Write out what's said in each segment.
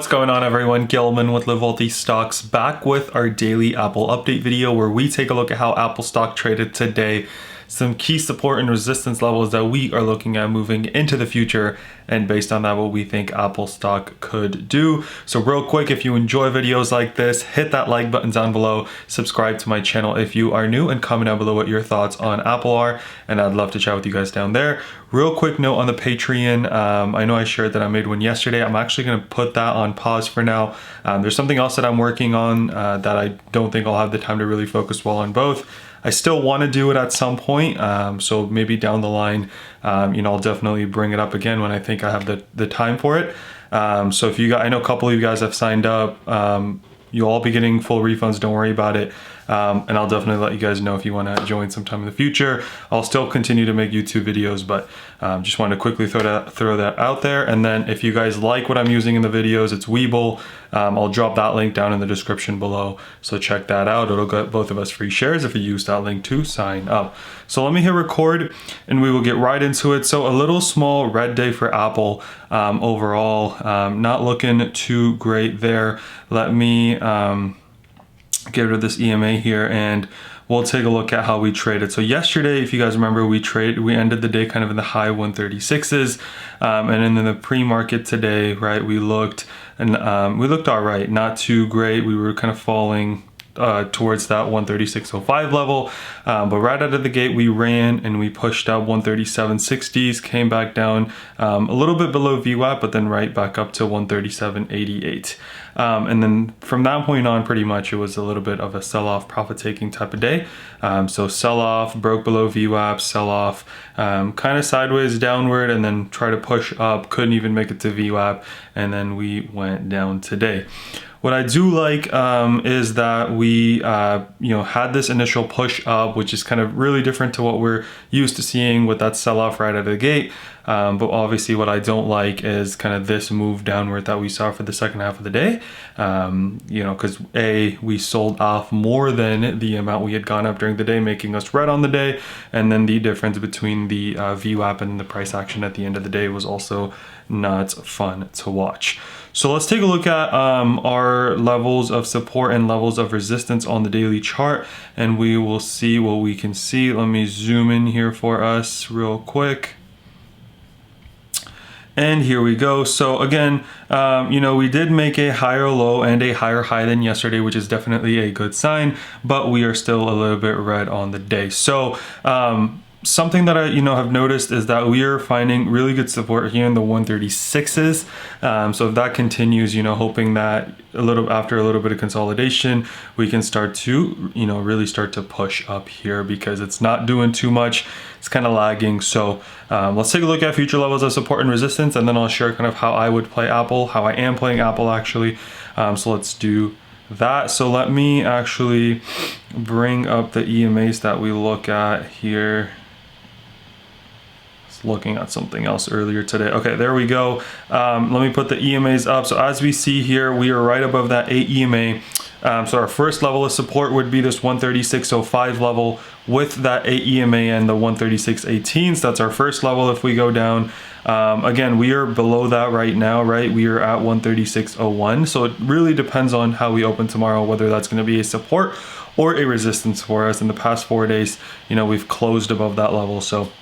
What's going on, everyone? Gilman with Wellthy Stocks, back with our daily Apple update video where we take a look at how Apple stock traded today, some key support and resistance levels that we are looking at moving into the future, and based on that, what we think Apple stock could do. So real quick, if you enjoy videos like this, hit that like button down below, subscribe to my channel if you are new, and comment down below what your thoughts on Apple are, and I'd love to chat with you guys down there. Real quick note on the Patreon, I know I shared that I made one yesterday. I'm actually going to put that on pause for now. There's something else that I'm working on that I don't think I'll have the time to really focus well on both. I still want to do it at some point, so maybe down the line, I'll definitely bring it up again when I think I have the time for it. So if you guys, I know a couple of you guys have signed up, you'll all be getting full refunds, don't worry about it. And I'll definitely let you guys know if you want to join sometime in the future. I'll still continue to make YouTube videos, but just wanted to quickly throw that out there. And then if you guys like what I'm using in the videos, it's Webull. I'll drop that link down in the description below, so check that out. It'll get both of us free shares if you use that link to sign up. So let me hit record and we will get right into it. So a little small red day for Apple overall, not looking too great there. Let me get rid of this EMA here and we'll take a look at how we traded. So yesterday, if you guys remember, we ended the day kind of in the high 136s, and then in the pre-market today, right, we looked all right, not too great. We were kind of falling towards that 136.05 level, but right out of the gate we ran and we pushed up 137.60s, came back down a little bit below VWAP, but then right back up to 137.88, and then from that point on, pretty much it was a little bit of a sell-off, profit-taking type of day. So sell-off, broke below VWAP, sell-off, kind of sideways downward, and then try to push up, couldn't even make it to VWAP, and then we went down today. What I do like is that we had this initial push up, which is kind of really different to what we're used to seeing with that sell-off right out of the gate. But obviously what I don't like is kind of this move downward that we saw for the second half of the day. Because we sold off more than the amount we had gone up during the day, making us red on the day. And then the difference between the VWAP and the price action at the end of the day was also not fun to watch. So let's take a look at our levels of support and levels of resistance on the daily chart, and we will see what we can see. Let me zoom in here for us real quick. And here we go. So again, we did make a higher low and a higher high than yesterday, which is definitely a good sign, but we are still a little bit red on the day. So something that I have noticed is that we are finding really good support here in the 136s. So if that continues, hoping that after a little bit of consolidation, we can start to really start to push up here, because it's not doing too much. It's kind of lagging. So let's take a look at future levels of support and resistance, and then I'll share kind of how I would play Apple, how I am playing Apple actually. So let's do that. So let me actually bring up the EMAs that we look at here. Looking at something else earlier today. Okay, there we go. Let me put the EMAs up. So as we see here, we are right above that 8 EMA. So our first level of support would be this 136.05 level with that 8 EMA and the 136.18. So that's our first level if we go down. Again, we are below that right now, right? We are at 136.01. So it really depends on how we open tomorrow, whether that's going to be a support or a resistance for us. In the past 4 days, we've closed above that level. So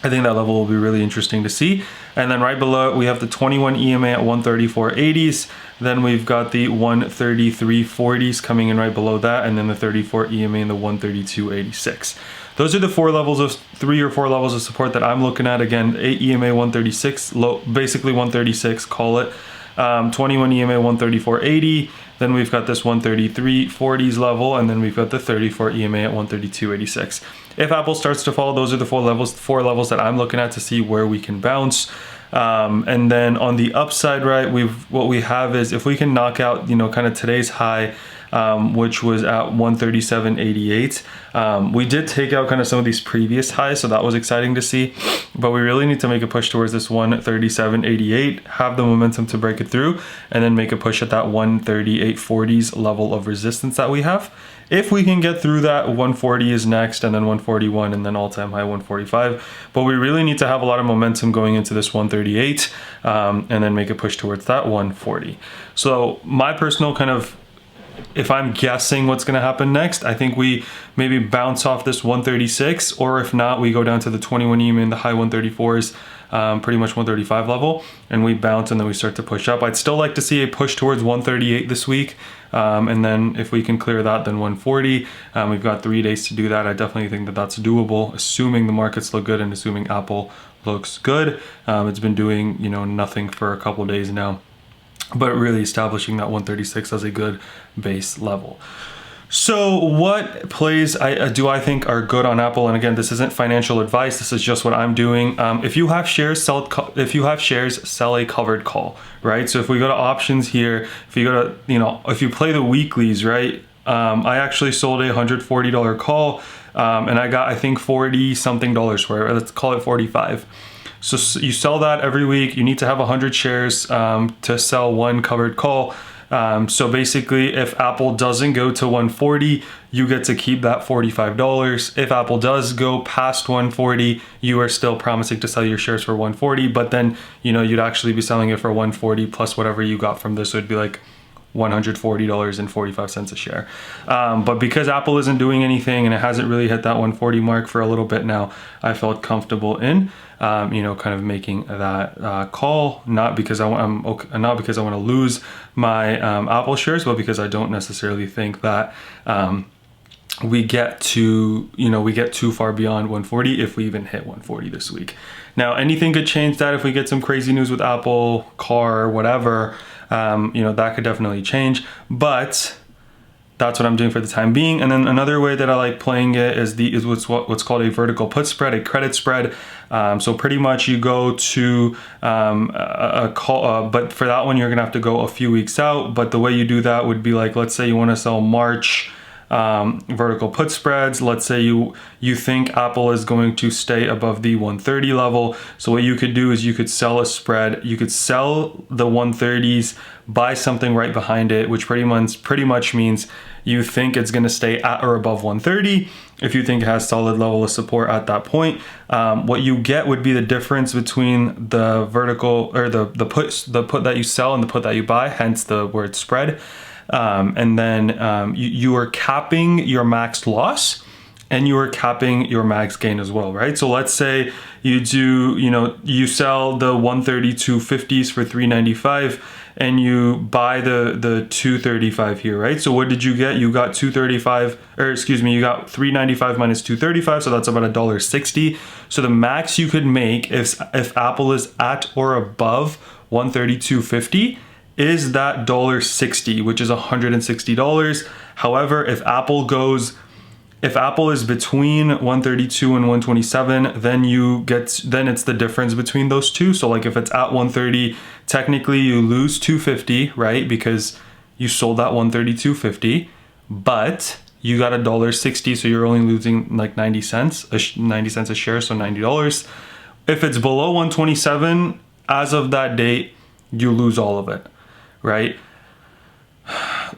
I think that level will be really interesting to see. And then right below it, we have the 21 EMA at 134.80s. Then we've got the 133.40s coming in right below that, and then the 34 EMA and the 132.86. Those are the 3 or 4 levels of support that I'm looking at. Again, 8 EMA 136, low, basically 136, call it. 21 EMA 134.80. Then we've got this 133.40s level, and then we've got the 34 EMA at 132.86. If Apple starts to fall, those are the 4 levels that I'm looking at to see where we can bounce. And then on the upside, right, what we have is if we can knock out, kind of today's high, which was at 137.88. We did take out kind of some of these previous highs, so that was exciting to see, but we really need to make a push towards this 137.88, have the momentum to break it through, and then make a push at that 138.40s level of resistance that we have. If we can get through that, 140 is next, and then 141, and then all-time high 145. But we really need to have a lot of momentum going into this 138, and then make a push towards that 140. So my personal kind of, if I'm guessing what's going to happen next, I think we maybe bounce off this 136, or if not, we go down to the 21 EMA in the high 134s, pretty much 135 level, and we bounce and then we start to push up. I'd still like to see a push towards 138 this week, and then if we can clear that, then 140. We've got 3 days to do that. I definitely think that that's doable, assuming the markets look good and assuming Apple looks good. It's been doing, you know, nothing for a couple days now, but really establishing that 136 as a good base level. So what plays do I think are good on Apple? And again, this isn't financial advice. This is just what I'm doing. If you have shares, sell a covered call, right? So if we go to options here, if you go to, you know, if you play the weeklies, right? I actually sold a $140 call, and I got, I think, 40 something dollars for it. Let's call it 45. So you sell that every week. You need to have 100 shares to sell one covered call. So basically, if Apple doesn't go to 140, you get to keep that $45. If Apple does go past 140, you are still promising to sell your shares for 140, but then, you know, you'd actually be selling it for 140 plus whatever you got from this. So it'd be like $140.45 a share. But because Apple isn't doing anything and it hasn't really hit that 140 mark for a little bit now, I felt comfortable in, you know, kind of making that call, not because I want to lose my Apple shares, but because I don't necessarily think that we get too far beyond 140 if we even hit 140 this week. Now, anything could change that if we get some crazy news with Apple, car, whatever. You know, that could definitely change, but that's what I'm doing for the time being. And then another way that I like playing it is what's called a vertical put spread, a credit spread. So pretty much you go to a call, but for that one, you're gonna have to go a few weeks out. But the way you do that would be like, let's say you want to sell March vertical put spreads. Let's say you think Apple is going to stay above the 130 level. So what you could do is you could sell a spread. You could sell the 130s, buy something right behind it, which pretty much means you think it's going to stay at or above 130. If you think it has solid level of support at that point, what you get would be the difference between the vertical or the put that you sell and the put that you buy, hence the word spread. And then you are capping your max loss and you are capping your max gain as well, right? So let's say you sell the 132.50s for $395 and you buy the 235 here, right? So what did you get? You got you got $395 minus 235, so that's about $1.60. So the max you could make if Apple is at or above 132.50 is that $1.60, which is $160. However, if Apple is between 132 and 127, then it's the difference between those two. So like if it's at 130, technically you lose 250, right? Because you sold that 132.50, but you got $1.60, so you're only losing like 90 cents a share, so $90. If it's below 127, as of that date, you lose all of it, right?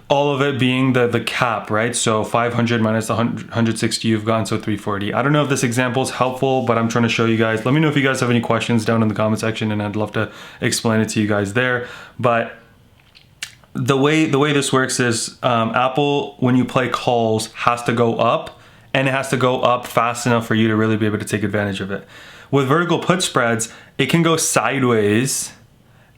All of it being the cap, right? So 500 minus 160 you've gotten, so 340. I don't know if this example is helpful, but I'm trying to show you guys. Let me know if you guys have any questions down in the comment section, and I'd love to explain it to you guys there. But the way this works is Apple, when you play calls, has to go up, and it has to go up fast enough for you to really be able to take advantage of it. With vertical put spreads, it can go sideways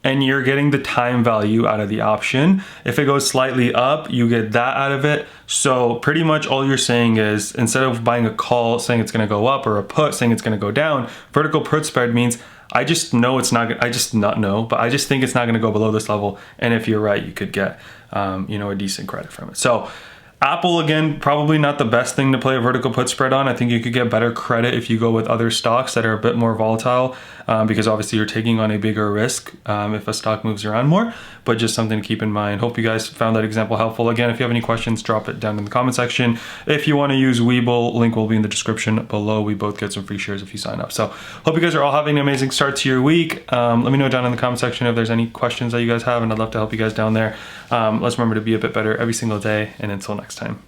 and you're getting the time value out of the option. If it goes slightly up, you get that out of it. So pretty much all you're saying is, instead of buying a call saying it's gonna go up or a put saying it's gonna go down, vertical put spread means I just think it's not gonna go below this level. And if you're right, you could get a decent credit from it. So Apple, again, probably not the best thing to play a vertical put spread on. I think you could get better credit if you go with other stocks that are a bit more volatile, because obviously you're taking on a bigger risk if a stock moves around more, but just something to keep in mind. Hope you guys found that example helpful. Again, if you have any questions, drop it down in the comment section. If you want to use Webull, link will be in the description below. We both get some free shares if you sign up. So hope you guys are all having an amazing start to your week. Let me know down in the comment section if there's any questions that you guys have, and I'd love to help you guys down there. Let's remember to be a bit better every single day, and until next time.